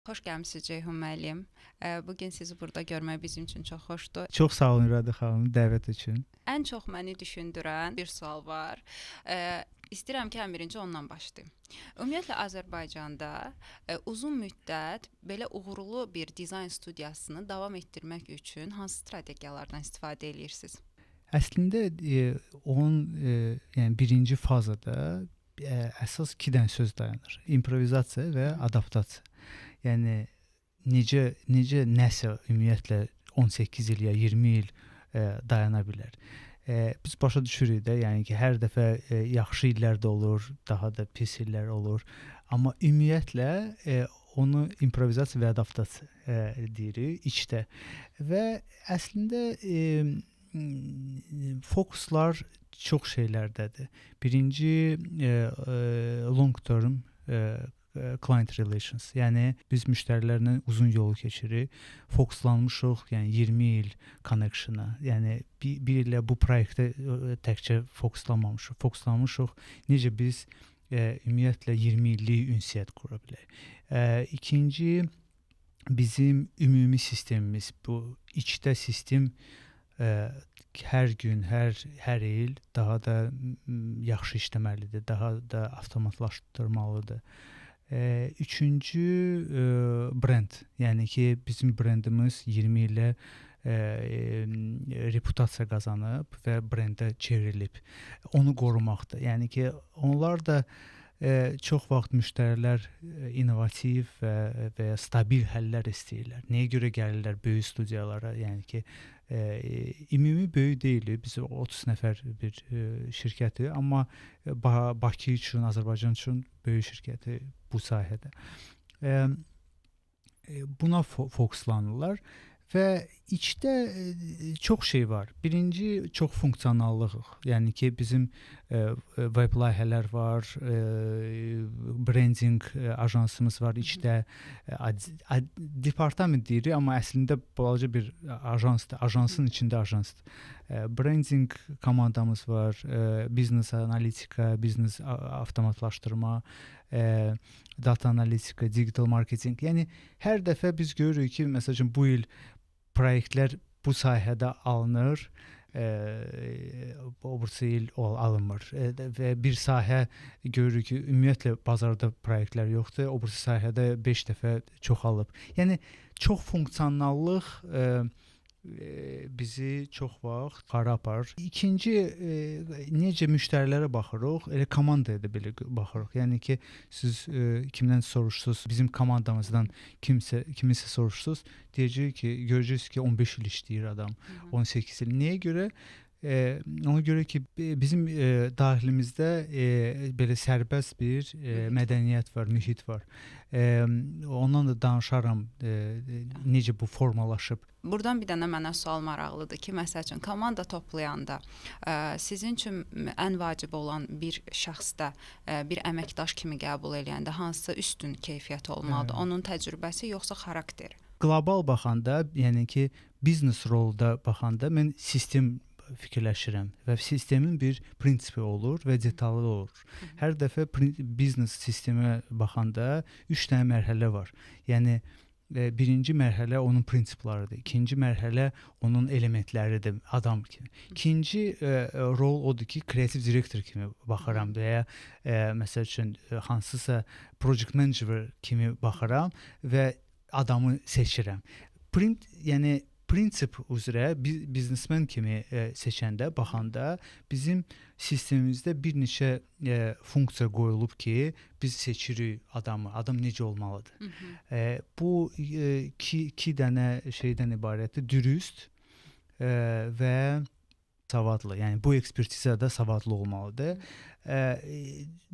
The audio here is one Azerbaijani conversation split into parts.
Xoş gəlmisiniz Ceyhun müəllim. Bugün sizi burada görmək bizim üçün çox xoşdur. Çox sağ olun Rada xanım dəvət üçün. Ən çox məni düşündürən bir sual var. İstəyirəm ki, ən birinci ondan başlayım. Ümumiyyətlə Azərbaycanda uzun müddət belə uğurlu bir dizayn studiyasını davam etdirmək üçün hansı strategiyalardan istifadə edirsiniz? Əslində onun yəni birinci fazada əsas 2 dənə söz dayanır. İmprovizasiya və adaptasiya. Yəni necə nəsə ümumiyyətlə 18 il ya 20 il dayana bilər. Biz başa düşürük də, yəni ki, hər dəfə yaxşı illər də olur, daha da pis illər olur. Amma ümumiyyətlə onu improvizasiya və adaptasiya deyirik içdə. Və əslində fokuslar çox şeylərdədir. Birinci long term client relations. Yəni biz müştərilərlə uzun yolu keçirik. Fokuslanmışıq, yəni 20 il connection-a. Yəni bir illə bu proyektə təkcə fokuslanmamışıq. Fokuslanmışıq necə biz ümumiyyətlə 20 illik ünsiyyət qura bilərik. İkinci bizim ümumi sistemimiz, bu içdə sistem hər gün, hər il daha da yaxşı işləməlidir, daha da avtomatlaşdırmalıdır. Üçüncü brend, yəni ki, bizim brendimiz 20 ilə reputasiya qazanıb və brendə çevrilib. Onu qorumaqdır. Yəni ki, onlar da çox vaxt müştərilər innovativ və ya stabil həllər istəyirlər. Nəyə görə gəlirlər böyük studiyalara? Yəni ki, ümumi böyük deyil, biz 30 nəfər bir şirkəti, amma Bakı üçün, Azərbaycan üçün böyük şirkəti bu sahədə. Buna fokuslanırlar və içdə çox şey var. Birinci çox funksionallıq. Yəni ki, bizim web layihələr var, branding ajansımız var içdə. Departament deyirik, amma əslində balaca bir ajansdır. Ajansın içində ajansdır. Branding komandamız var, biznes analitika, biznes avtomatlaşdırma, data analitika, digital marketing. Yəni hər dəfə biz görürük ki, məsələn bu il proyektlər bu sahədə alınır, öbürsü il alınmır və bir sahə görürük ki, ümumiyyətlə bazarda proyektlər yoxdur, öbürsü sahədə 5 dəfə çoxalıb. Yəni çox funksionallıq bizi çox vaxt xara aparır. İkinci, necə müştərilərə baxırıq, elə komandaya da belə baxırıq. Yəni ki, siz kimdən soruşsunuz, bizim komandamızdan kiminsə soruşsunuz, deyəcək ki, görəcəksiniz ki, 15 il işləyir adam, 18 il. Nəyə görə? Ona görə ki, bizim daxilimizdə belə sərbəst bir mədəniyyət var, mühit var. Ondan da danışaram necə bu formalaşıb. Buradan bir dənə mənə sual maraqlıdır ki, məsəl üçün komanda toplayanda sizin üçün ən vacib olan bir şəxsdə bir əməkdaş kimi qəbul edəndə hansısa üstün keyfiyyət olmalıdır? Onun təcrübəsi yoxsa xarakteri? Qlobal baxanda, yəni ki, biznes rolda baxanda mən sistem fikirləşirəm və sistemin bir prinsipi olur və detallı olur. Hər dəfə biznes sistemə baxanda 3 dənə mərhələ var. Yəni birinci mərhələ onun prinsipləridir. İkinci mərhələ onun elementləridir, adam kimi. İkinci rol odur ki, kreativ direktor kimi baxıram və ya məsəl üçün hansısa project manager kimi baxıram və adamı seçirəm. Yəni prinsip üzrə biznesmen kimi seçəndə, baxanda bizim sistemimizdə bir neçə funksiya qoyulub ki, biz seçirik adamı, adam necə olmalıdır. Bu iki dənə şeydən ibarətdir, dürüst və savadlı. Yəni bu ekspertizada savadlı olmalıdır.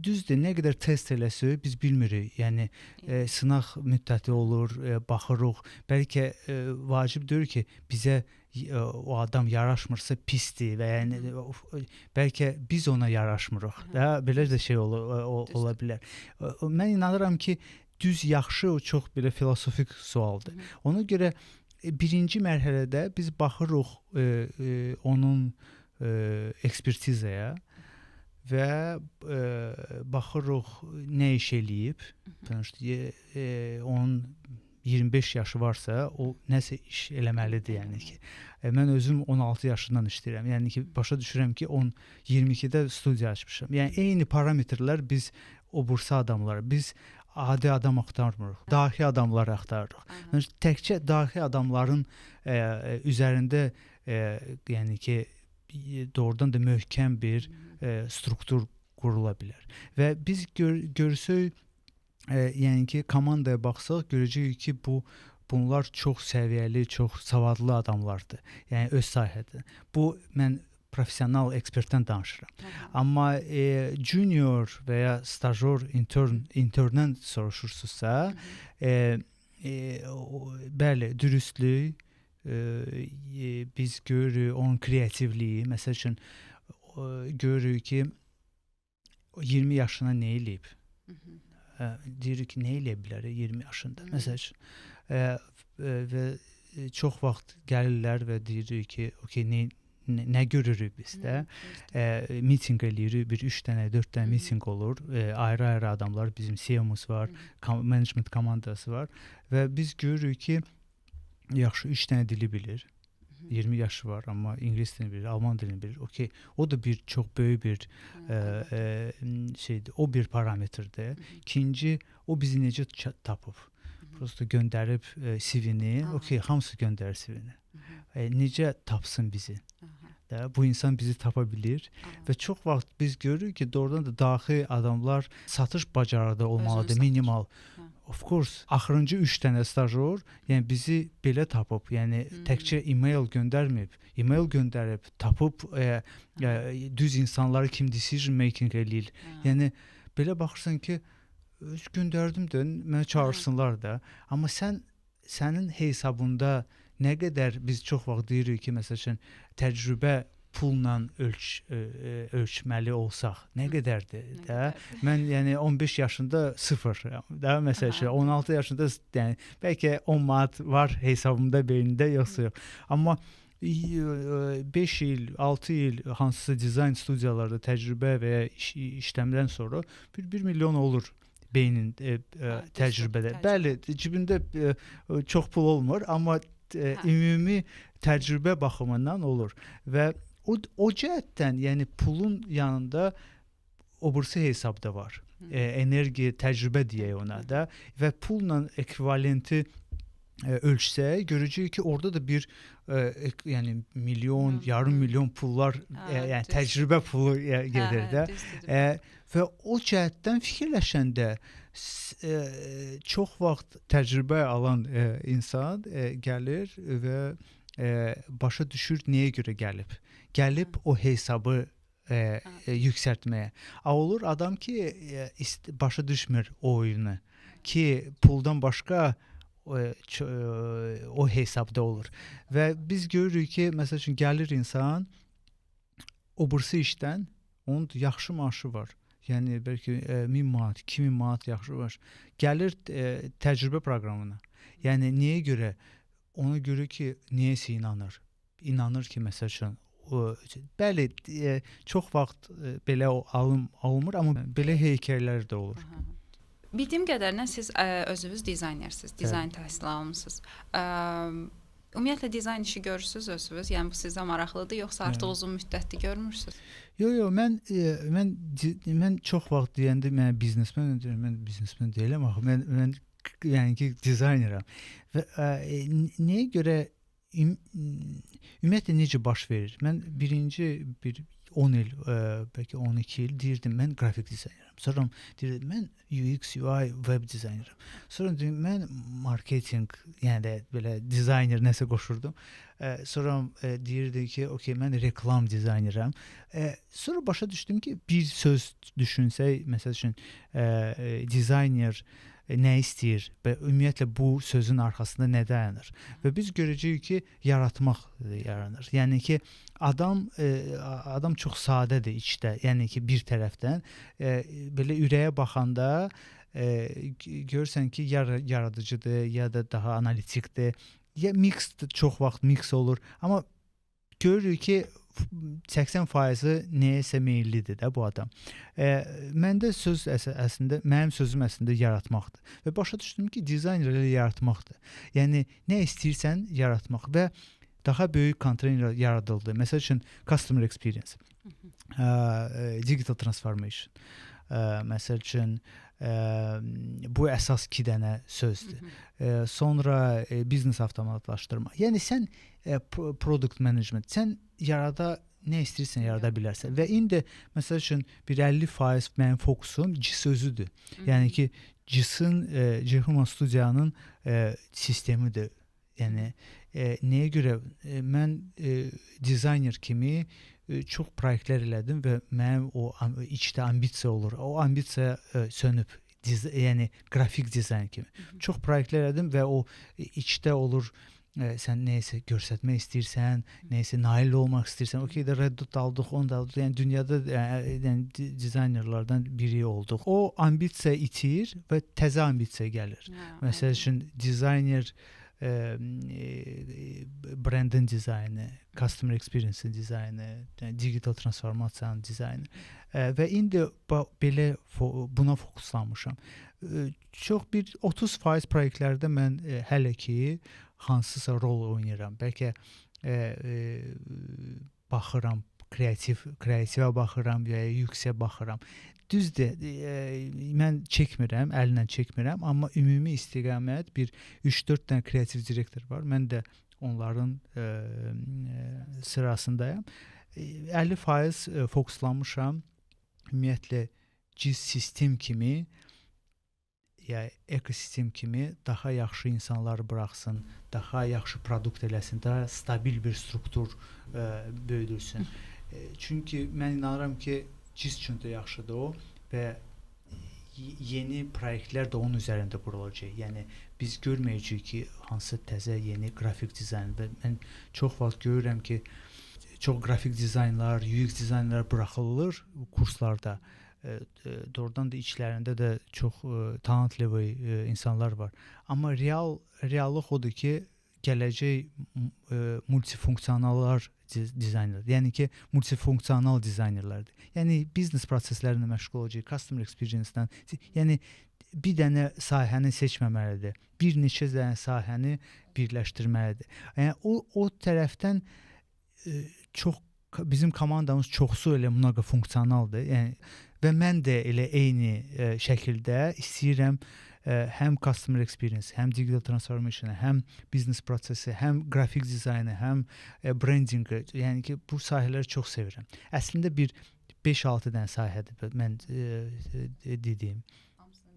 Düzdür, nə qədər test eləsə biz bilmirik. Yəni sınaq müddəti olur, baxırıq. Bəlkə vacib deyil ki, bizə o adam yaraşmırsa pisdir və yəni bəlkə biz ona yaraşmırıq. Belə də şey ola bilər. Mən inanıram ki, düz yaxşı o çox belə filosofik sualdır. Ona görə birinci mərhələdə biz baxırıq onun ekspertizaya və baxırıq nə iş eləyib. Onun 25 yaşı varsa, o nəsə iş eləməlidir, yəni ki. Mən özüm 16 yaşından işləyirəm. Yəni ki, başa düşürəm ki, 22-də studiya açmışam. Yəni eyni parametrlər biz o bursa adamlar, biz adi adam axtarmırıq, dahi adamları axtarırıq. Yəni təkcə dahi adamların üzərində yəni ki, doğrudan da möhkəm bir struktur qurula bilər. Və biz görsək, yəni ki, komandaya baxsaq, görəcəyik ki, bunlar çox səviyyəli, çox savadlı adamlardır. Yəni öz sahədə. Bu mən professional ekspertdən danışıram. Amma junior və ya stajyor, interndən soruşursunuzsa, bəli, dürüstlük, biz görürük onun kreativliyi. Məsəl üçün görürük ki, 20 yaşına nə eləyib? Deyirik ki, nə eləyə bilər 20 yaşında? Məsəl üçün və çox vaxt gəlirlər və deyirik ki, okey, nə görürük biz də? Miting eləyirik, 3 dənə, 4 dənə miting olur. Ayrı-ayrı adamlar, bizim CEO-muz var, management komandası var və biz görürük ki, yaxşı 3 dənə dili bilir. 20 yaşı var, amma ingilis dilini bilir, alman dilini bilir. Okey, o da bir çox böyük bir şeydir. O bir parametrdir. İkinci, o bizi necə tapıb? Prosta göndərib CV-ni, okey, hamısı göndərir CV-ni. Necə tapsın bizi? Bu insan bizi tapa bilir və çox vaxt biz görürük ki, doğrudan da dahi adamlar satış bacarığı olmalıdır, minimal. Of course, axırıncı 3 dənə stajyor, yəni bizi belə tapıb, yəni təkcə e-mail göndərməyib, e-mail göndərib, tapıb düz insanları kim decision making eləyir. Yəni belə baxırsan ki, göndərdim də, mənə çağırsınlar da, amma sənin hesabında nə qədər biz çox vaxt deyirik ki, məsələn, təcrübə pulla ölçməli olsaq, nə qədərdir də? Mən yəni 15 yaşında 0 da, məsələn, 16 yaşında yəni bəlkə 10 manat var hesabımda, beynimdə, yoxsa yox. Amma 5 il, 6 il hansısa dizayn studiyalarda təcrübə və ya işləmdən sonra 1 milyon olur beynin təcrübədə. Bəli, cibində çox pul olmur, amma ümumi təcrübə baxımından olur və o cəhətdən, yəni pulun yanında o birisi hesabda var. Enerji, təcrübə deyək ona da və pulla ekvivalenti ölçsək, görəcəyik ki, orada da bir yəni milyon, yarım milyon pullar, yəni təcrübə pulu gedir də. Və o cəhətdən fikirləşəndə çox vaxt təcrübə alan insan gəlir və başa düşür nəyə görə gəlib. Gəlib o hesabı yüksəltməyə. Olur adam ki, başa düşmür o oyunu ki, puldan başqa o hesabda olur. Və biz görürük ki, məsəl üçün gəlir insan o birisi işdən, onun yaxşı maaşı var. Yəni bəlkə 1000 manat, 2000 manat yaxşı var. Gəlir təcrübə proqramına. Yəni niyə görə? Ona görə ki, niyəsə inanır. İnanır ki, məsəl üçün bəli, çox vaxt belə alınmır, amma belə hekayələr də olur. Bildiyim qədərilə siz özünüz dizaynersiniz, dizayn təhsili almısınız. Ümumiyyətlə dizayn işi görürsünüz özünüz? Yəni bu sizə maraqlıdır, yoxsa artıq uzun müddətdir görmürsünüz? Yox, mən çox vaxt deyəndə mən biznesmen deyiləm, axı mən yəni ki, dizayneram. Və nəyə görə ümumiyyətlə necə baş verir? Mən birinci 10 il, bəlkə 12 il deyirdim, mən qrafik dizayneram. Sonra deyirdim, mən UX, UI, web dizayneram. Sonra deyirdim, mən marketing, yəni də belə dizayner nəsə qoşurdum. Sonra deyirdi ki, okey, mən reklam dizayneram. Sonra başa düşdüm ki, bir söz düşünsək, məsəl üçün dizayner nə istəyir və ümumiyyətlə bu sözün arxasında nə dayanır? Və biz görəcəyik ki, yaratmaq yaranır. Yəni ki, adam çox sadədir içdə. Yəni ki, bir tərəfdən belə ürəyə baxanda görürsən ki, ya yaradıcıdır, ya da daha analitikdir, ya mixdir, çox vaxt mix olur. Amma görürük ki, 80% nəyəsə meyllidir də bu adam. Məndə söz əslində mənim sözüm əslində yaratmaqdır. Və başa düşdüm ki, dizayner elə yaratmaqdır. Yəni nə istəyirsən yaratmaq və daha böyük konteyner yaradıldı. Məsəl üçün customer experience, digital transformation. Məsəl üçün bu əsas 2 dənə sözdür. Sonra biznes avtomatlaşdırma. Yəni sən product management, sən nə istəyirsən yarada bilərsən. Və indi məsəl üçün bir 50% mənim fokusum GIS özüdür. Yəni ki, GIS-in studiyanın sistemidir. Yəni nəyə görə mən dizayner kimi çox proyektlər elədim və mənim o içdə ambisiya olur. O ambisiya sönüb. Yəni qrafik dizayn kimi. Çox proyektlər elədim və o içdə olur. Sən nəyəsə göstərmək istəyirsən, nəyəsə nail olmaq istəyirsən, okey də reddut aldıq, onu da aldıq. Yəni dünyada dizaynerlardan biri olduq. O ambisiya itir və təzə ambisiya gəlir. Məsəl üçün dizayner brandin dizaynı, customer experience dizaynı, digital transformasiyanın dizaynı və indi belə buna fokuslanmışam. Çox bir 30% proyektlərdə mən hələ ki hansısa rol oynayıram. Bəlkə baxıram, kreativə baxıram və ya yüksək baxıram. Düzdür, mən çəkmirəm, əllə çəkmirəm, amma ümumi istiqamət bir 3-4 dənə kreativ direktor var. Mən də onların sırasındayım. 50% fokuslanmışam. Ümumiyyətlə GIS sistem kimi, ya ekosistem kimi daha yaxşı insanlar buraxsın, daha yaxşı produkt eləsin, daha stabil bir struktur böyüdürsün. Çünki mən inanıram ki, GIS üçün də yaxşıdır o və yeni proyektlər də onun üzərində qurulacaq. Yəni biz görməyəcəyik ki, hansı təzə yeni qrafik dizayn və mən çox vaxt görürəm ki, çox qrafik dizaynlar, UX dizaynlar buraxılır kurslarda. Doğrudan da içlərində də çox talantlı insanlar var. Amma reallıq odur ki, gələcək multifunksionallar dizayner. Yəni ki, multifunksional dizaynerlərdir. Yəni biznes proseslərinə məşğul olacaq, customer experience-dən. Yəni bir dənə sahəni seçməməlidir. Bir neçə dənə sahəni birləşdirməlidir. Yəni o tərəfdən bizim komandamız çoxsu elə funksiyanaldır. Yəni və mən də elə eyni şəkildə istəyirəm həm customer experience, həm digital transformation, həm biznes prosesi, həm qrafik dizaynı, həm brandingi, yəni ki, bu sahələri çox sevirəm. Əslində bir 5-6 dənə sahədir mən dediyim.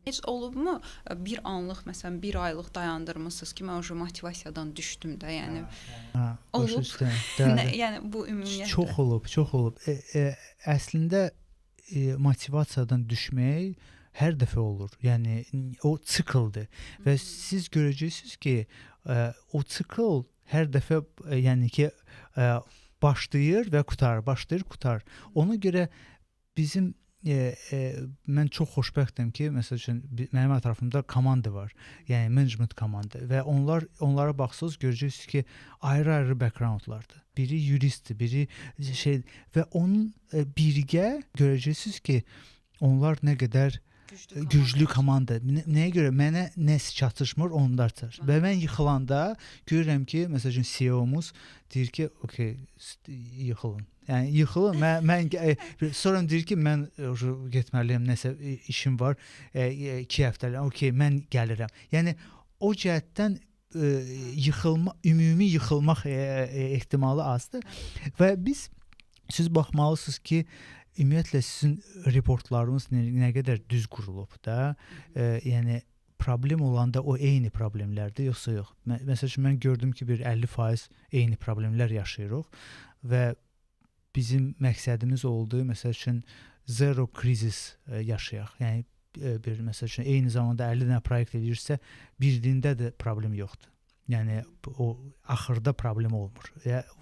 Heç olubmu bir anlıq, məsələn, bir aylıq dayandırmısınız ki, mən o motivasiyadan düşdüm də, yəni olub. Yəni bu ümumiyyətlə. Çox olub. Əslində motivasiyadan düşmək hər dəfə olur. Yəni o sikldir və siz görəcəksiniz ki, o sikl hər dəfə yəni ki başlayır və qurtarır, başlayır, qurtarır. Ona görə bizim mən çox xoşbəxtəm ki, məsəl üçün mənim ətrafımda komanda var. Yəni management komanda və onlara baxsınız görəcəksiniz ki, ayrı-ayrı backgroundlardır. Biri yuristdir, biri və onun birgə görəcəksiniz ki, onlar nə qədər güclü komanda. Nəyə görə? Mənə nəsə çatışmır, onlar çatışır. Və mən yıxılanda görürəm ki, məsəl üçün CEO-muz deyir ki, okey, yıxılın. Yəni yıxılın. Sonra deyir ki, mən getməliyəm, nəsə işim var, 2 həftəlik, okey, mən gəlirəm. Yəni o cəhətdən ümumi yıxılmaq ehtimalı azdır və siz baxmalısınız ki, ümumiyyətlə sizin reportlarınız nə qədər düz qurulub da, yəni problem olanda o eyni problemlərdir, yoxsa yox. Məsəl üçün mən gördüm ki, bir 50% eyni problemlər yaşayırıq və bizim məqsədimiz oldu, məsəl üçün zero krizis yaşayaq. Yəni bir məsəl üçün eyni zamanda 50 dənə proyekt edirsə, birində də problem yoxdur. Yəni o axırda problem olmur.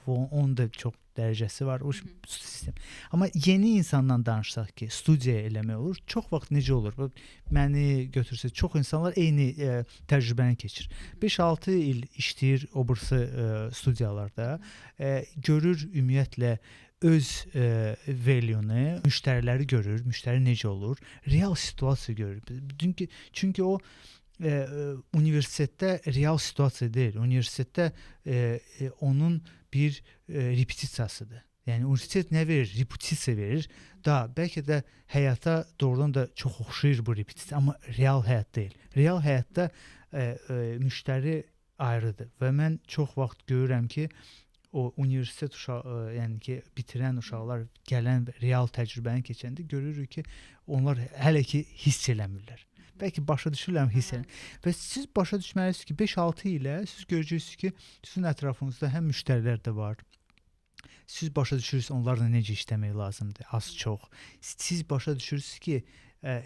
Onun da çox dərəcəsi var o sistem. Amma yeni insandan danışsaq ki, studiya eləmək olur. Çox vaxt necə olur? Məni götürsək, çox insanlar eyni təcrübəni keçir. 5-6 il işləyir o birisi studiyalarda. Görür ümumiyyətlə öz value-nu, müştəriləri görür, müştəri necə olur, real situasiya görür. Çünki o universitetdə real situasiya deyil. Universitetdə onun bir repetisiyasıdır. Yəni universitet nə verir? Repetisiya verir. Bəlkə də həyata doğrudan da çox oxşayır bu repetisiya, amma real həyat deyil. Real həyatda müştəri ayrıdır və mən çox vaxt görürəm ki, o universitet uşağı, yəni ki, bitirən uşaqlar gələn real təcrübəni keçəndə görürük ki, onlar hələ ki hiss eləmirlər. Bəlkə başa düşürlər, hiss eləmirlər. Və siz başa düşməlisiniz ki, 5-6 ilə siz görəcəksiniz ki, sizin ətrafınızda həm müştərilər də var. Siz başa düşürsünüz onlarla necə işləmək lazımdır, az çox. Siz başa düşürsünüz ki,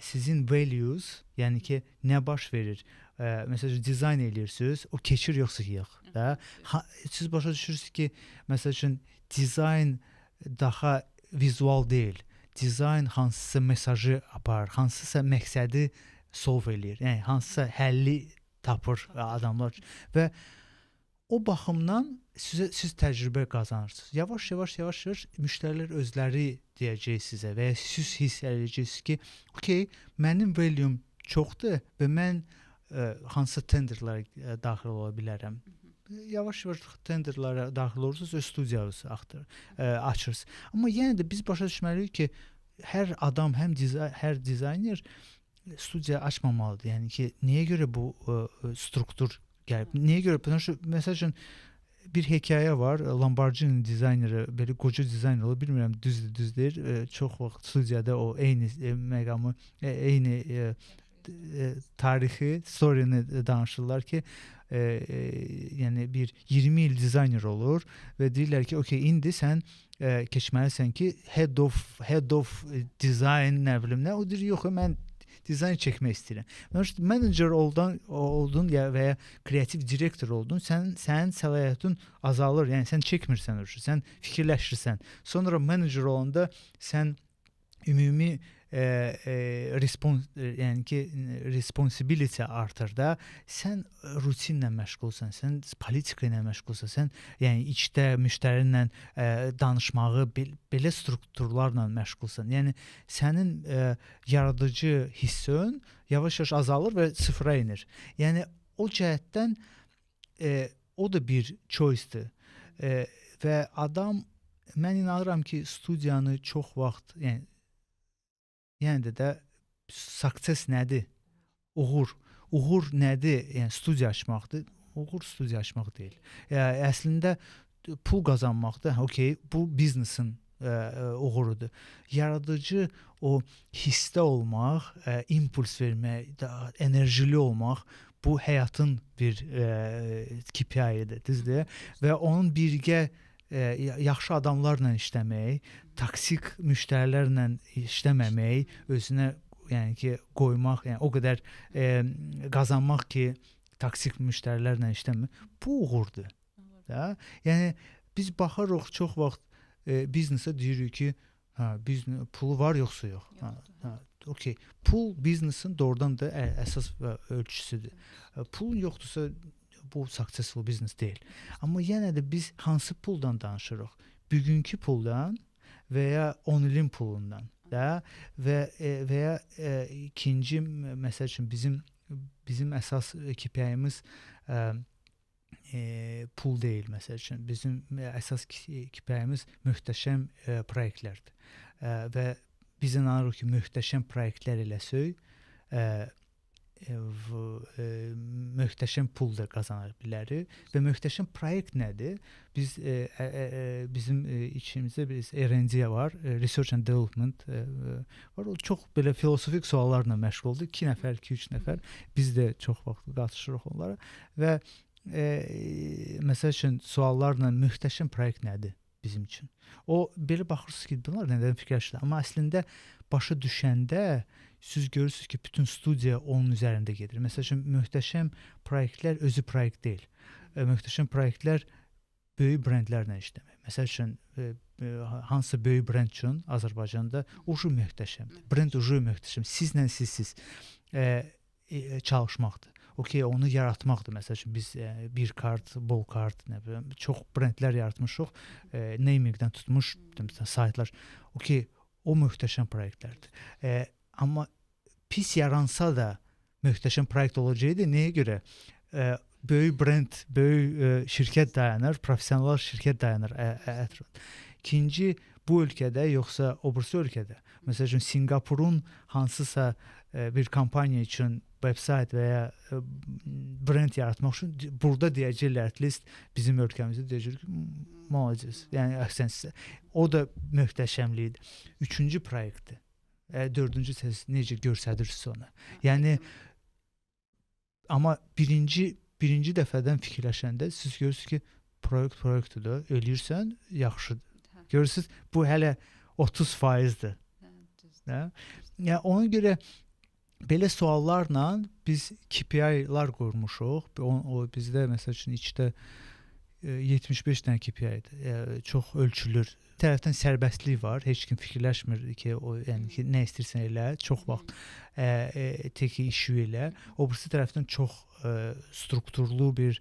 sizin values, yəni ki, nə baş verir? Məsələn, dizayn edirsiniz, o keçir yoxsa yox. Siz başa düşürsünüz ki, məsələn, dizayn daha vizual deyil. Dizayn hansısa mesajı aparır, hansısa məqsədi solve eləyir. Yəni hansısa həlli tapır adamlar və o baxımdan siz təcrübə qazanırsınız. Yavaş-yavaş müştərilər özləri deyəcək sizə və ya siz hiss edəcəksiniz ki, okey, mənim value'm çoxdur və mən hansısa tenderlara daxil ola bilərəm. Yavaş-yavaş tenderlara daxil olursunuz, öz studiyanızı açırsınız. Amma yenə də biz başa düşməliyik ki, hər adam, hər dizayner studiya açmamalıdır. Yəni ki, niyə görə bu struktur gəlib? Niyə görə? Məsələn, bir hekayə var. Lamborghini dizayneri, belə qoca dizayner olur. Bilmirəm, düzdür, deyir. Çox vaxt studiyada o eyni məqamı, eyni tarixi, story'ni danışırlar ki, yəni bir 20 il dizayner olur və deyirlər ki, okey, indi sən keçməlisən ki, head of design, nə bilim nə, o deyir, yox, mən dizayn çəkmək istəyirəm. Manager oldun və ya kreativ direktor oldun, sənin səlahiyyətin azalır, yəni sən çəkmirsən, sən fikirləşirsən. Sonra manager olanda sən ümumi yəni ki, responsibility artır da, sən rutinlə məşğulsan, sən politika ilə məşğulsan, sən yəni içdə müştərinlə danışmağı, belə strukturlarla məşğulsan. Yəni sənin yaradıcı hissin yavaş-yavaş azalır və sıfıra enir. Yəni o cəhətdən o da bir choice-dır. Və adam, mən inanıram ki, studiyanı çox vaxt, yəni də success nədir? Uğur nədir? Yəni studiya açmaqdır. Uğur studiya açmaq deyil. Əslində pul qazanmaqdır. Okey, bu biznesin uğurudur. Yaradıcı o hissdə olmaq, impuls vermək, enerjili olmaq bu həyatın bir KPI-dir, düzdür? Və onun birgə yaxşı adamlarla işləmək, toksik müştərilərlə işləməmək, özünə yəni ki qoymaq, yəni o qədər qazanmaq ki, toksik müştərilərlə işləmək, bu uğurdur. Yəni biz baxırıq çox vaxt biznesə deyirik ki, pulu var yoxsa yox. Okey, pul biznesin doğrudan da əsas ölçüsüdür. Pulun yoxdursa bu successful business deyil. Amma yenə də biz hansı puldan danışırıq? Bugünkü puldan və ya 10 ilin pulundan da və ya ikinci məsəl üçün bizim əsas KPI-miz pul deyil, məsəl üçün. Bizim əsas KPI-miz möhtəşəm proyektlərdir. Və biz inanırıq ki, möhtəşəm proyektlər eləsək, möhtəşəm pul da qazana bilərik. Və möhtəşəm proyekt nədir? Bizim içimizdə R&D var, Research and Development var. O çox belə filosofik suallarla məşğuldur. 2 nəfər, 2-3 nəfər. Biz də çox vaxt qatışırıq onlara. Və məsəl üçün suallarla möhtəşəm proyekt nədir bizim üçün? O belə baxırsınız ki, bunlar nədən fikirləşirlər? Amma əslində başa düşəndə siz görürsünüz ki, bütün studiya onun üzərində gedir. Məsəl üçün, möhtəşəm proyektlər özü proyekt deyil. Möhtəşəm proyektlər böyük brendlərlə işləmək. Məsəl üçün, hansısa böyük brend üçün Azərbaycanda ucu möhtəşəmdir. Brend ucu möhtəşəm. Sizlə sizsiz çalışmaqdır. okey, onu yaratmaqdır. Məsəl üçün biz bir kart, bol kart, nə bilim, çox brendlər yaratmışıq. Namingdən tutmuş məsələn saytlar. Okey, o möhtəşəm layihələrdir. Amma pis yaransa da möhtəşəm layihə olacaqdı. Nəyə görə? Böyük brend, böyük şirkət dayanır, professional şirkət dayanır ətrafında. İkinci, bu ölkədə yoxsa o birisi ölkədə. Məsəl üçün Singapurun hansısa bir kompaniya üçün veb-sayt və ya brend yaratmaq üçün burada deyəcəklər, at least bizim ölkəmizdə deyəcək ki, malacağız. Yəni əhsən sizə. O da möhtəşəmlikdir. Üçüncü layihədir. Dördüncü siz necə göstərirsiniz onu. Yəni amma birinci dəfədən fikirləşəndə siz görürsünüz ki, proyektdir, eləyirsən, yaxşıdır. Görürsünüz, bu hələ 30%-dir. Yəni ona görə belə suallarla biz KPI-lar qurmuşuq. O bizdə məsəl üçün içdə 75 dənə KPI-dir. Çox ölçülür. Bir tərəfdən sərbəstlik var. Heç kim fikirləşmir ki, o yəni ki, nə istəyirsən elə, çox vaxt teki işi elə. O birisi tərəfdən çox strukturlu bir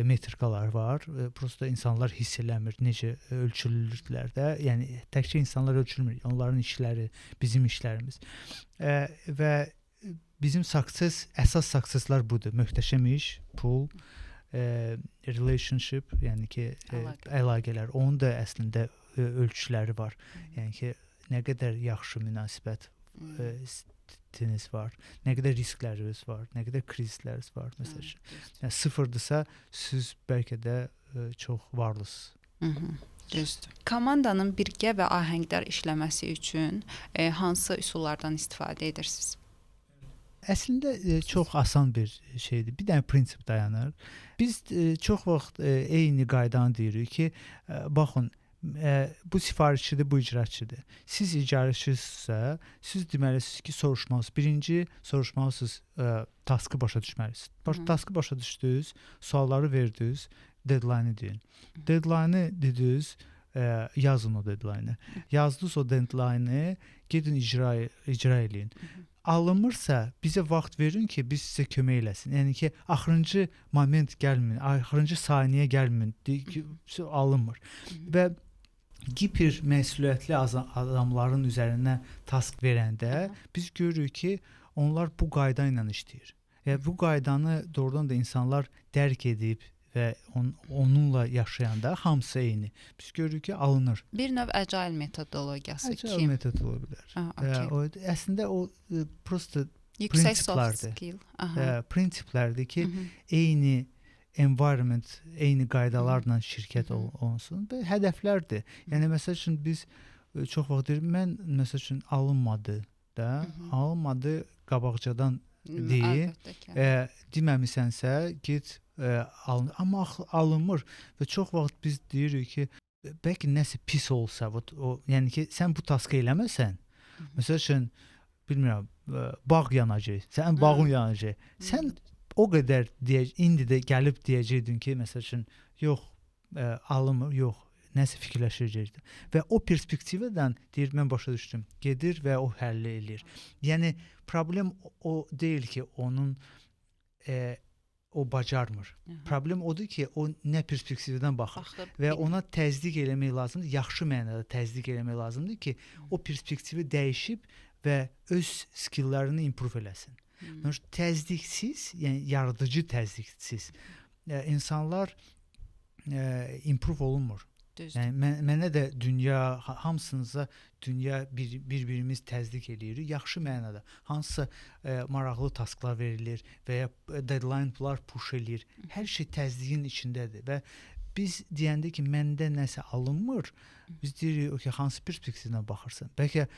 metrikalar var. Prosta insanlar hiss eləmir necə ölçülürlər də. Yəni təkcə insanlar ölçülmür. Onların işləri, bizim işlərimiz. Və bizim əsas successlar budur. Möhtəşəm iş, pul, relationship, yəni ki, əlaqələr. Onun da əslində ölçüləri var. Yəni ki, nə qədər yaxşı münasibət var, nə qədər riskləriniz var, nə qədər krizləriniz var məsələn. Yəni sıfırdırsa, siz bəlkə də çox varlısınız. Düzdür. Komandanın birgə və ahəngdar işləməsi üçün hansı üsullardan istifadə edirsiniz? Əslində çox asan bir şeydir. Bir dənə prinsip dayanır. Biz çox vaxt eyni qaydanı deyirik ki, baxın, bu sifarişçidir, bu icraçıdır. Siz icarəçisizsə, siz deməlisiniz ki, soruşmalısınız. Birinci soruşmalısınız, taskı başa düşməlisiniz. Taskı başa düşdünüz, sualları verdiniz, deadline-ı deyin. Deadline-ı dediniz, yazın o deadline-ı. Yazdınız o deadline-ı, gedin icra eləyin. Alınmırsa bizə vaxt verin ki, biz sizə kömək eləsin. Yəni ki, axırıncı moment gəlmin, axırıncı saniyə gəlmin, alınmır. Və hiper məsuliyyətli adamların üzərinə task verəndə biz görürük ki, onlar bu qayda ilə işləyir. Yəni bu qaydanı doğrudan da insanlar dərk edib və onunla yaşayanda hamısı eyni. Biz görürük ki, alınır. Bir növ agile metodologiyası ki. Agile metod ola bilər. Əslində o prosta yüksək soft skill. Prinsiplərdir ki, eyni environment, eyni qaydalarla şirkət olsun və hədəflərdir. Yəni məsəl üçün biz çox vaxt deyirik, mən məsəl üçün alınmadı qabaqcadan deyil. Deməmisənsə get amma alınmır və çox vaxt biz deyirik ki, bəlkə nəsə pis olsa, yəni ki, sən bu taskı eləməsən, məsəl üçün bilmirəm, bağ yanacaq, sənin bağın yanacaq. Sən o qədər indi də gəlib deyəcəydin ki, məsəl üçün, yox, alınmır, yox, nəsə fikirləşəcəkdim. Və o perspektivədən deyir, mən başa düşdüm, gedir və o həll eləyir. Yəni, problem o deyil ki, onun o bacarmır. Problem odur ki, o nə perspektivdən baxır və ona təsdiq eləmək lazımdır, yaxşı mənada təsdiq eləmək lazımdır ki, o perspektivi dəyişib və öz skilllərini improve eləsin. Təsdiqsiz, yəni yaradıcı təsdiqsiz insanlar improve olunmur. Yəni, mənə də dünya, hamısınıza dünya bir-birimiz təsdiq eləyirik, yaxşı mənada. Hansısa maraqlı tasklar verilir və ya deadline-lar push eləyir. Hər şey təsdiqin içindədir və biz deyəndə ki, məndə nəsə alınmır, biz deyirik ki, hansı perspektivdən baxırsan. Bəlkə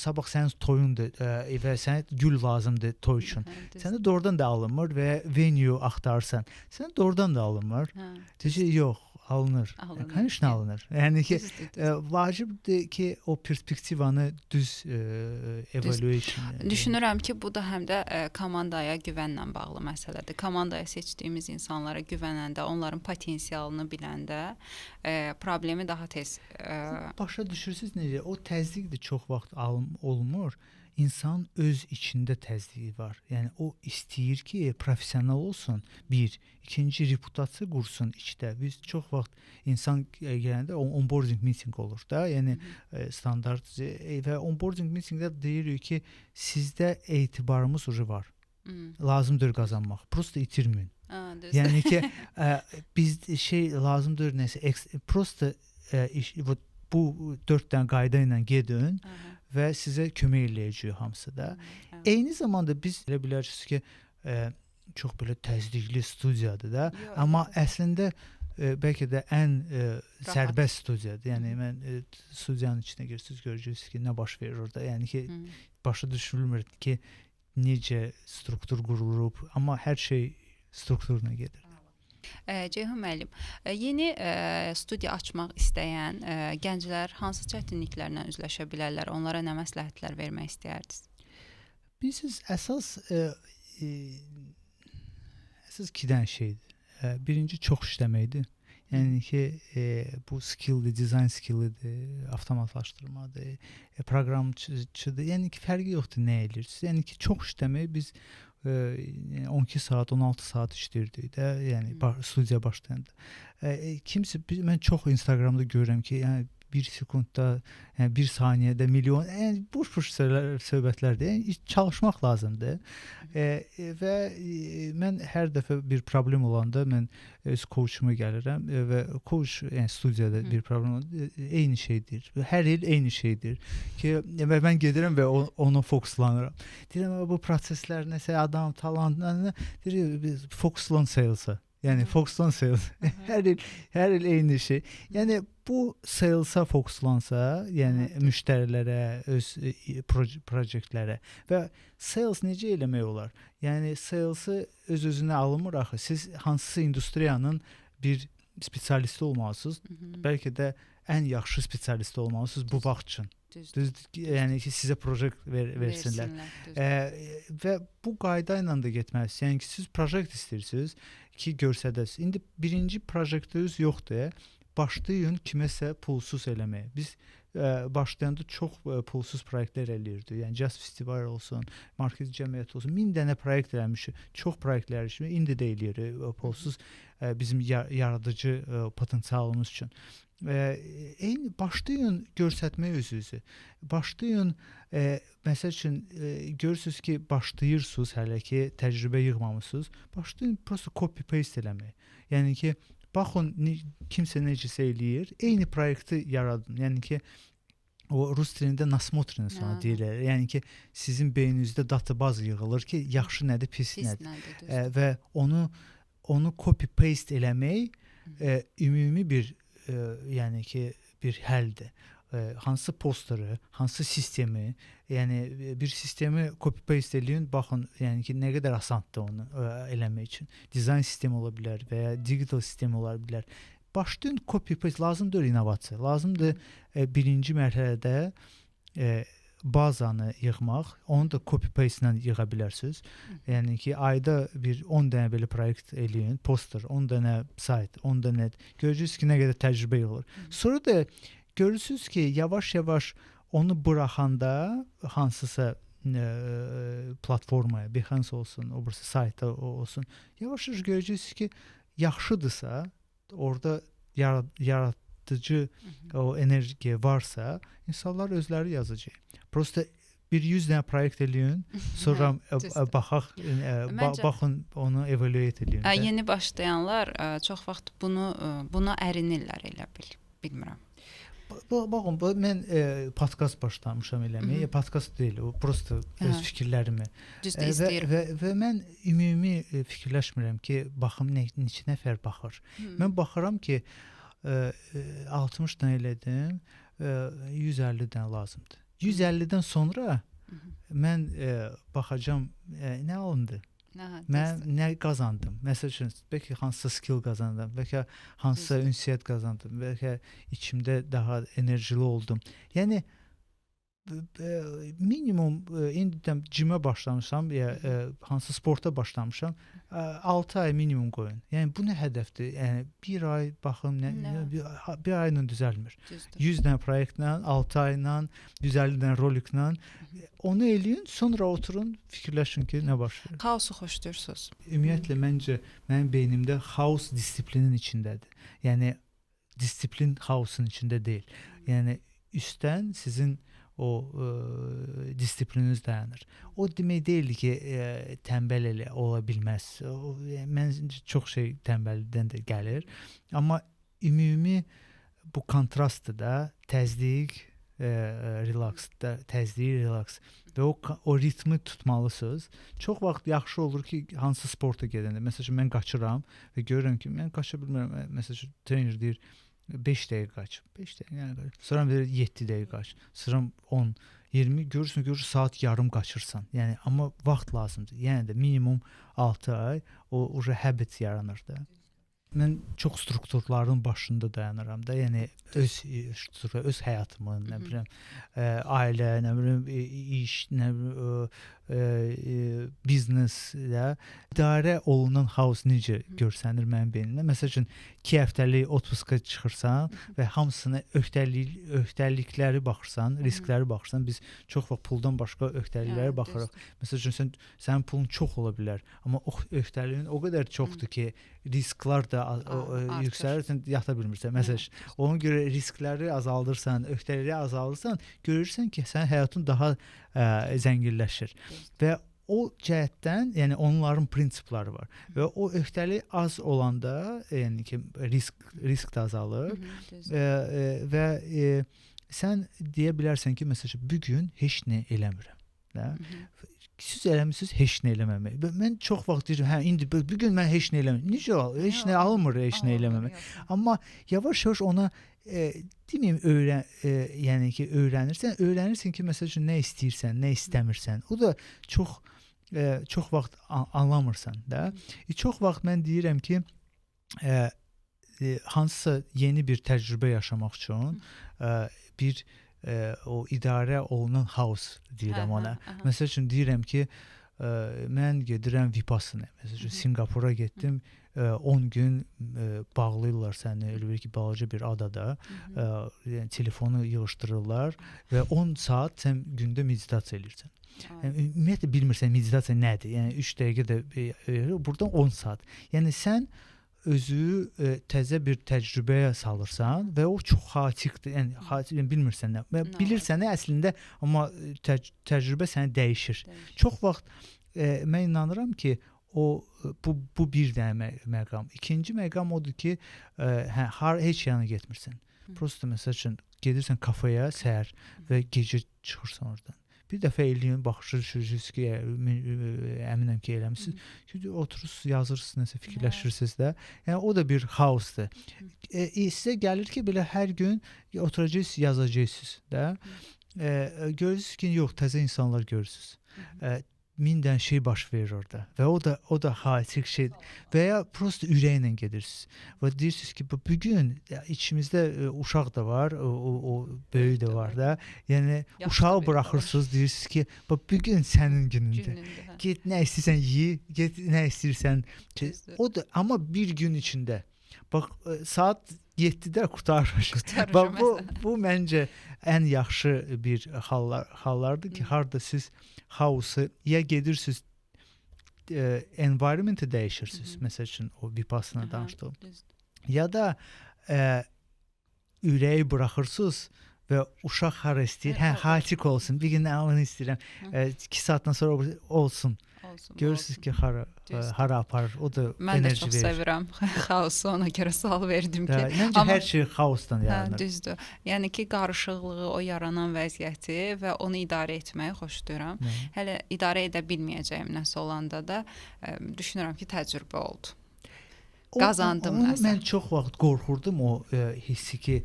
sabah sənin toyundur və sənə gül lazımdır toy üçün. Sənə doğrudan da alınmır və venue axtarsan. Sənə doğrudan da alınmır. Deyəcək, yox, alınır. Həmişə alınır. Yəni ki, vacibdir ki, o perspektivanı düz evaluation. Düşünürəm ki, bu da həm də komandaya güvənlə bağlı məsələdir. Komandaya seçdiyimiz insanlara güvənəndə, onların potensialını biləndə problemi daha tez başa düşürsünüz necə? O təsdiq də çox vaxt olunmur. insan öz içində təzyiqi var. Yəni o istəyir ki, professional olsun. Bir, ikinci reputasiya qursun içdə. Biz çox vaxt insan gələndə onboarding meeting olur da, yəni standart və onboarding meetingdə deyirik ki, sizdə etibarımız var. Lazımdır qazanmaq. Prosta itirməyin. Yəni ki, biz lazımdır nəsə prosta bu 4 dənə qayda ilə gedin və sizə kömək eləyəcək hamısı da. Eyni zamanda biz elə bilərsiniz ki, çox belə təzyiqli studiyadır da, amma əslində bəlkə də ən sərbəst studiyadır. Yəni mən studiyanın içinə girsiniz, görəcəksiniz ki, nə baş verir orada. Yəni ki, başa düşülmür ki, necə struktur qurulub, amma hər şey strukturuna gedir. Ceyhun müəllim, yeni studiya açmaq istəyən gənclər hansı çətinliklərlə üzləşə bilərlər? Onlara nə məsləhətlər vermək istəyərdiniz? Bilirsiniz, əsas 2 dənə şeydir. Birinci çox işləməkdir. Yəni ki, bu skilldir, dizayn skillidir, avtomatlaşdırmadır, proqramçıdır. Yəni ki, fərqi yoxdur nə edirsiniz. Yəni ki, çox işləmək biz 12 saat, 16 saat işləyirdik də, yəni studiya başlayanda. Kimsə, mən çox Instagramda görürəm ki, yəni 1 sekundda, yəni 1 saniyədə milyon, yəni boş-boş söhbətlərdir. Yəni çalışmaq lazımdır. Və mən hər dəfə bir problem olanda mən öz coachuma gəlirəm və coach, yəni studiyada bir problem olanda eyni şeydir. Hər il eyni şeydir ki, mən gedirəm və ona fokuslanıram. Deyirəm, bu proseslər nəsə adam talant, deyir, fokuslan salesa. Yəni fokuslan sales. Hər il eyni şey. Yəni bu salesa fokuslansa, yəni müştərilərə, öz proyektlərə və sales necə eləmək olar? Yəni salesi öz-özünə alınmır axı. Siz hansısa industriyanın bir spesialisti olmalısınız. Bəlkə də ən yaxşı spesialisti olmalısınız bu vaxt üçün. Düzdür. Yəni ki, sizə proyekt versinlər. Və bu qayda ilə də getməlisiniz. Yəni ki, siz proyekt istəyirsiniz ki, görsədəsiz. İndi birinci proyektiniz yoxdur. Başlayın kiməsə pulsuz eləməyə. Biz başlayanda çox pulsuz proyektlər eləyirdik. Yəni Jazz Festival olsun, Marketing Cəmiyyəti olsun, 1000 dənə proyekt eləmişik. Çox proyektlər işləmişik. İndi də eləyirik pulsuz bizim yaradıcı potensialımız üçün. Eyni başlayın göstərməyə özünüzü. Başlayın, məsəl üçün görürsünüz ki, başlayırsınız hələ ki, təcrübə yığmamısınız. Başlayın prosta copy paste eləməyə. Yəni ki, baxın kimsə necəsə eləyir, eyni proyekti yaradın. Yəni ki, o rus dilində nasмотрено sana deyirlər. Yəni ki, sizin beyninizdə databaz yığılır ki, yaxşı nədir, pis nədir. Və onu copy paste eləmək ümumi bir yəni ki, bir həldir. Hansı posteri, hansı sistemi, yəni bir sistemi copy paste eləyin, baxın, yəni ki, nə qədər asandır onu eləmək üçün. Dizayn sistemi ola bilər və ya digital sistemi ola bilər. Başlayın copy paste, lazımdır innovasiya. Lazımdır birinci mərhələdə bazanı yığmaq, onu da copy paste ilə yığa bilərsiniz. Yəni ki, ayda bir 10 dənə belə proyekt eləyin, poster, 10 dənə sayt, 10 dənə. Görürsünüz ki, nə qədər təcrübə yığılır. Sonra da görürsünüz ki, yavaş-yavaş onu buraxanda hansısa platformaya, Behance olsun, o birisi sayta olsun, yavaş-yavaş görəcəksiniz ki, yaxşıdırsa, orada yaradıcı o enerji varsa, insanlar özləri yazacaq. Prosta bir 100 dənə proyekt eləyin, sonra baxaq, baxın, onu evaluate eləyin. Yeni başlayanlar çox vaxt buna ərinirlər elə bilmirəm. Baxın, mən podkast başlamışam eləməyə. Podkast deyil, o prosta öz fikirlərimi. Düzdür, istəyirəm. Və mən ümumi fikirləşmirəm ki, baxım neçə nəfər baxır. Mən baxıram ki, 60 dənə elədim, 150 dənə lazımdır. 150-dən sonra mən baxacam nə alındı. Mən nə qazandım? Məsəl üçün, bəlkə hansısa skill qazandım, bəlkə hansısa ünsiyyət qazandım, bəlkə içimdə daha enerjili oldum. Yəni minimum indi cimə başlamışam ya hansı sporta başlamışam 6 ay minimum qoyun. Yəni bu nə hədəfdir? Yəni bir ay baxım bir ayla düzəlmir. 100 dənə proyektlə, 6 ayla, 150 dənə roliklə onu eləyin, sonra oturun, fikirləşin ki, nə baş verir. Xaosu xoşlayırsınız? Ümumiyyətlə məncə mənim beynimdə xaos disiplinin içindədir. Yəni disiplin xaosun içində deyil. Yəni üstdən sizin o disiplininiz dayanır. O demək deyil ki, tənbəl elə ola bilməz. Məncə çox şey tənbəllikdən də gəlir. Amma ümumi bu kontrastdır da, təzyiq, relax və o ritmi tutmalısınız. Çox vaxt yaxşı olur ki, hansı sporta gedəndə, məsələn mən qaçıram və görürəm ki, mən qaça bilmirəm. Məsələn trener deyir 5 dəqiqə qaç. 5 dəqiqə. Sonra verir 7 dəqiqə qaç. Sonra 10, 20 görürsən saat yarım qaçırsan. Yəni amma vaxt lazımdır. Yəni də minimum 6 ay o habit yaranır da. Mən çox strukturların başında dayanıram da. Yəni öz həyatımın, nə bilim, ailə, nə bilim, iş, nə bilim, bizneslə idarə olunan xaos necə görsənir mənim beynimdə. Məsələn, 2 həftəlik otpuska çıxırsan və hamısına öhdəlikləri baxırsan, riskləri baxırsan. Biz çox vaxt puldan başqa öhdəliklərə baxırıq. Məsələn, sənin pulun çox ola bilər, amma o öhdəliyin o qədər çoxdur ki, risklər də yüksəlir, sən yata bilmirsən. Məsələn, ona görə riskləri azaldırsan, öhdəlikləri azaldırsan, görürsən ki, sənin həyatın daha zənginləşir. Və o cəhətdən, yəni onların prinsipləri var və o öhdəlik az olanda, yəni ki, risk də azalır və sən deyə bilərsən ki, məsələn, bu gün heç nə eləmirəm. Siz eləmisiniz heç nə eləməmək. Mən çox vaxt deyirəm, hə indi bu gün mən heç nə eləmirəm. Necə heç nə almır heç nə eləməmək. Amma yavaş-yavaş ona deməyim yəni ki, öyrənirsən ki, məsələn nə istəyirsən, nə istəmirsən. O da çox vaxt anlamırsan da. Çox vaxt mən deyirəm ki, hansısa yeni bir təcrübə yaşamaq üçün bir o idarə olunan xaos deyirəm ona. Məsəl üçün deyirəm ki, mən gedirəm Vipassana. Məsəl üçün Singapura getdim. 10 gün bağlayırlar səni elə ki, balaca bir adada. Yəni telefonu yığışdırırlar və 10 saat sən gündə meditasiya edirsən. Yəni ümumiyyətlə bilmirsən meditasiya nədir. Yəni 3 dəqiqə də burdan 10 saat. Yəni sən özü təzə bir təcrübəyə salırsan və o çox xaotikdir. Yəni bilmirsən nə. Bilirsən əslində, amma təcrübə səni dəyişir. Çox vaxt mən inanıram ki, bu bir dənə məqam. İkinci məqam odur ki, heç yana getmirsən. Prosta məsəl üçün gedirsən kafeyə səhər və gecə çıxırsan oradan. Bir dəfə eləyin, baxırsınız ki, əminəm ki, eləmisiniz. Oturursunuz, yazırsınız, nəsə fikirləşirsiniz də. Yəni o da bir xaosdur. Sizə gəlir ki, belə hər gün oturacaqsınız, yazacaqsınız da. Görürsünüz ki, yox, təzə insanlar görürsünüz. 1000 dənə şey baş verir orada və o da xaotik şeydir və ya prosta ürəklə gedirsiniz və deyirsiniz ki, bu gün içimizdə uşaq da var, o böyük də var da, yəni uşağı buraxırsınız, deyirsiniz ki, bu gün sənin günündür. Get nə istəyirsən ye, get nə istəyirsən. O da amma bir gün içində. Bax saat 7-də qurtarır. Bu məncə ən yaxşı bir hallardır ki, harda siz xaosu ya gedirsiniz, environment-i dəyişirsiniz. Məsəl üçün o Vipassana danışdığım. Ya da ürəyi buraxırsınız və uşaq hara istəyir, xaotik olsun, bir gün onu istəyirəm, 2 saatdan sonra olsun. Görürsünüz ki, hara aparır, o da enerji verir. Mən də çox sevirəm xaosu, ona görə sual verdim ki. Məncə hər şey xaosdan yaranır. Düzdür. Yəni ki, qarışıqlığı, o yaranan vəziyyəti və onu idarə etməyi xoşlayıram. Hələ idarə edə bilməyəcəyim nəsə olanda da düşünürəm ki, təcrübə oldu. qazandım Onu nəsə. mən çox vaxt qorxurdum o hissi ki,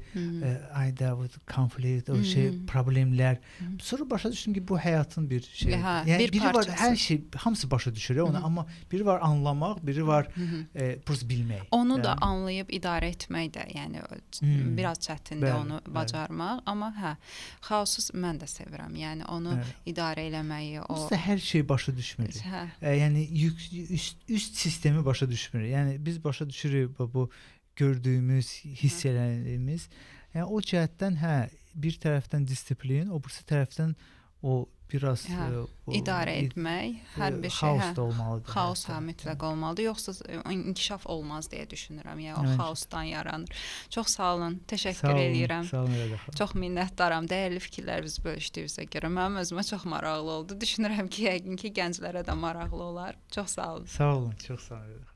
ayda bu konflikt, o şey problemlər. Sonra başa düşdüm ki, bu həyatın bir şeyidir. Hə, Yəni bir biri var, parçası. hər şey hamısı başa düşür onu, amma biri var anlamaq, biri var prosta bilmək. Onu da anlayıb idarə etmək də, yəni biraz çətindir Bəli, onu bacarmaq, amma hə, xaosu mən də sevirəm. Yəni onu idarə eləməyi, o Prosta hər şey başa düşmür. hə. Yəni üst sistemi başa düşmür. Yəni biz başa düşürük bu gördüyümüz, hiss etdiyimiz. Yəni o cəhətdən bir tərəfdən disiplin, o birisi tərəfdən o biraz idarə etmək, hər bir şey xaos da olmalıdır. Xaos mütləq olmalıdır. Yoxsa inkişaf olmaz deyə düşünürəm. Yəni o xaosdan yaranır. Çox sağ olun. Təşəkkür edirəm. Sağ olun Rədə. Çox minnətdaram. Dəyərli fikirlərinizi bölüşdüyünüzə görə mənim özümə çox maraqlı oldu. Düşünürəm ki, yəqin ki, gənclərə də maraqlı olar. Çox sağ olun. Sağ olun. Çox sağ olun.